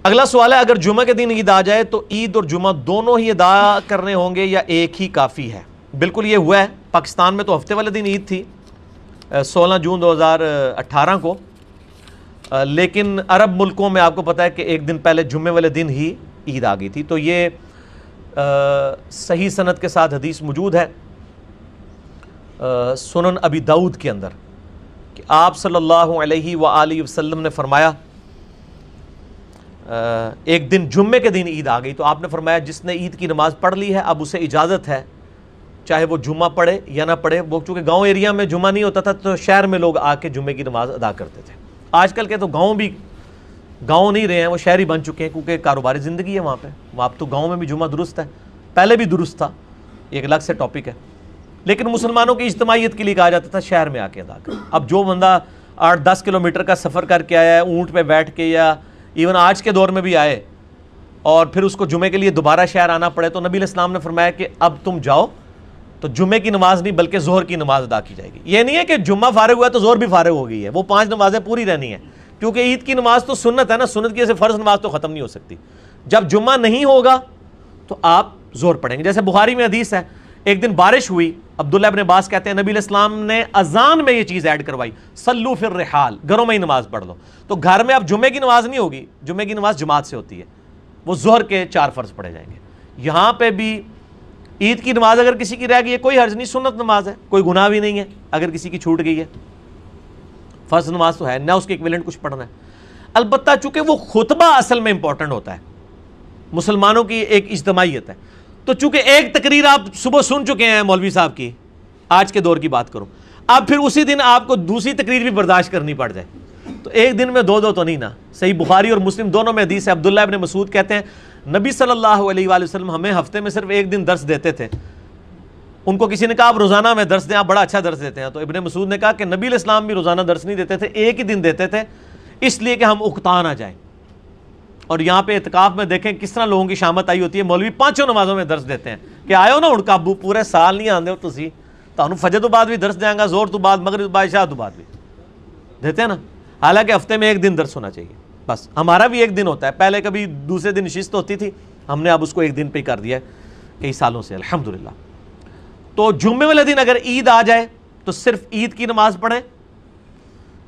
اگلا سوال ہے، اگر جمعہ کے دن عید آ جائے تو عید اور جمعہ دونوں ہی ادا کرنے ہوں گے یا ایک ہی کافی ہے؟ بالکل یہ ہوا ہے، پاکستان میں تو ہفتے والے دن عید تھی 16 جون 2018 کو، لیکن عرب ملکوں میں آپ کو پتہ ہے کہ ایک دن پہلے جمعے والے دن ہی عید آ گئی تھی۔ تو یہ صحیح سند کے ساتھ حدیث موجود ہے سنن ابی داؤد کے اندر کہ آپ صلی اللہ علیہ وآلہ وسلم نے فرمایا ایک دن جمعے کے دن عید آ گئی، تو آپ نے فرمایا جس نے عید کی نماز پڑھ لی ہے اب اسے اجازت ہے چاہے وہ جمعہ پڑھے یا نہ پڑھے۔ وہ چونکہ گاؤں ایریا میں جمعہ نہیں ہوتا تھا تو شہر میں لوگ آ کے جمعے کی نماز ادا کرتے تھے۔ آج کل کے تو گاؤں بھی گاؤں نہیں رہے ہیں، وہ شہری بن چکے ہیں کیونکہ کاروباری زندگی ہے وہاں پہ۔ اب تو گاؤں میں بھی جمعہ درست ہے، پہلے بھی درست تھا، ایک الگ سے ٹاپک ہے، لیکن مسلمانوں کی اجتماعیت کے لیے کہا جاتا تھا شہر میں آ کے ادا کر۔ اب جو بندہ 8-10 کلومیٹر کا سفر کر کے آیا ہے اونٹ پہ بیٹھ کے، یا ایون آج کے دور میں بھی آئے اور پھر اس کو جمعے کے لیے دوبارہ شہر آنا پڑے، تو نبی علیہ السلام نے فرمایا کہ اب تم جاؤ تو جمعے کی نماز نہیں بلکہ ظہر کی نماز ادا کی جائے گی۔ یہ نہیں ہے کہ جمعہ فارغ ہوا تو ظہر بھی فارغ ہو گئی ہے، وہ 5 نمازیں پوری رہنی ہیں، کیونکہ عید کی نماز تو سنت ہے نا، سنت کی جیسے فرض نماز تو ختم نہیں ہو سکتی۔ جب جمعہ نہیں ہوگا تو آپ ظہر پڑھیں گے۔ جیسے بخاری میں حدیث ہے، ایک دن بارش ہوئی، عبداللہ ابن عباس کہتے ہیں نبی علیہ السلام نے اذان میں یہ چیز ایڈ کروائی، صلو فی الرحال، گھروں میں ہی نماز پڑھ لو۔ تو گھر میں اب جمعے کی نماز نہیں ہوگی، جمعے کی نماز جماعت سے ہوتی ہے، وہ ظہر کے 4 فرض پڑھے جائیں گے۔ یہاں پہ بھی عید کی نماز اگر کسی کی رہ گئی ہے کوئی حرج نہیں، سنت نماز ہے، کوئی گناہ بھی نہیں ہے اگر کسی کی چھوٹ گئی ہے، فرض نماز تو ہے نہ، اس کے ایکویلنٹ کچھ پڑھنا ہے۔ البتہ چونکہ وہ خطبہ اصل میں امپورٹنٹ ہوتا ہے، مسلمانوں کی ایک اجتماعیت ہے، تو چونکہ ایک تقریر آپ صبح سن چکے ہیں مولوی صاحب کی، آج کے دور کی بات کروں، اب پھر اسی دن آپ کو دوسری تقریر بھی برداشت کرنی پڑ جائے تو ایک دن میں 2 تو نہیں نا۔ صحیح بخاری اور مسلم دونوں میں حدیث ہے، عبداللہ ابن مسعود کہتے ہیں نبی صلی اللہ علیہ وآلہ وسلم ہمیں ہفتے میں صرف ایک دن درس دیتے تھے۔ ان کو کسی نے کہا آپ روزانہ میں درس دیں، آپ بڑا اچھا درس دیتے ہیں، تو ابن مسعود نے کہا کہ نبی علیہ السلام بھی روزانہ درس نہیں دیتے تھے، ایک ہی دن دیتے تھے، اس لیے کہ ہم اکتا نہ جائیں۔ اور یہاں پہ اعتکاف میں دیکھیں کس طرح لوگوں کی شامت آئی ہوتی ہے، مولوی 5 نمازوں میں درس دیتے ہیں کہ آئے ہو نا ہن قابو، پورے سال نہیں آندے ہو تسی، تانوں فجر تو بعد بھی درس دیں گا، زور تو بعد، مغرب تو بعد، عشاء تو بعد بھی دیتے ہیں نا۔ حالانکہ ہفتے میں ایک دن درس ہونا چاہیے، بس ہمارا بھی ایک دن ہوتا ہے، پہلے کبھی دوسرے دن نشست ہوتی تھی، ہم نے اب اس کو ایک دن پہ کر دیا ہے کئی سالوں سے الحمدللہ۔ تو جمعے والے دن اگر عید آ جائے تو صرف عید کی نماز پڑھیں،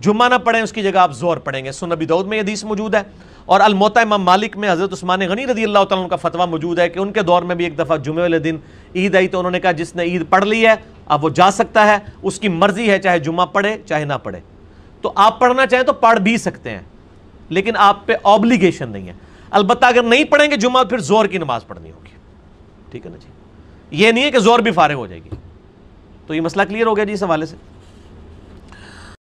جمعہ نہ پڑھیں، اس کی جگہ آپ ظہر پڑھیں گے۔ سنن ابی داؤد میں یہ حدیث موجود ہے، اور الموطا امام مالک میں حضرت عثمان غنی رضی اللہ تعالیٰ عنہ کا فتویٰ موجود ہے کہ ان کے دور میں بھی ایک دفعہ جمعے والے دن عید آئی تو انہوں نے کہا جس نے عید پڑھ لی ہے اب وہ جا سکتا ہے، اس کی مرضی ہے چاہے جمعہ پڑھے چاہے نہ پڑھے۔ تو آپ پڑھنا چاہیں تو پڑھ بھی سکتے ہیں، لیکن آپ پہ اوبلیگیشن نہیں ہے۔ البتہ اگر نہیں پڑھیں گے جمعہ پھر ظہر کی نماز پڑھنی ہوگی، ٹھیک ہے نا جی۔ یہ نہیں ہے کہ ظہر بھی فارغ ہو جائے گی۔ تو یہ مسئلہ کلیئر ہو گیا جی اس حوالے سے۔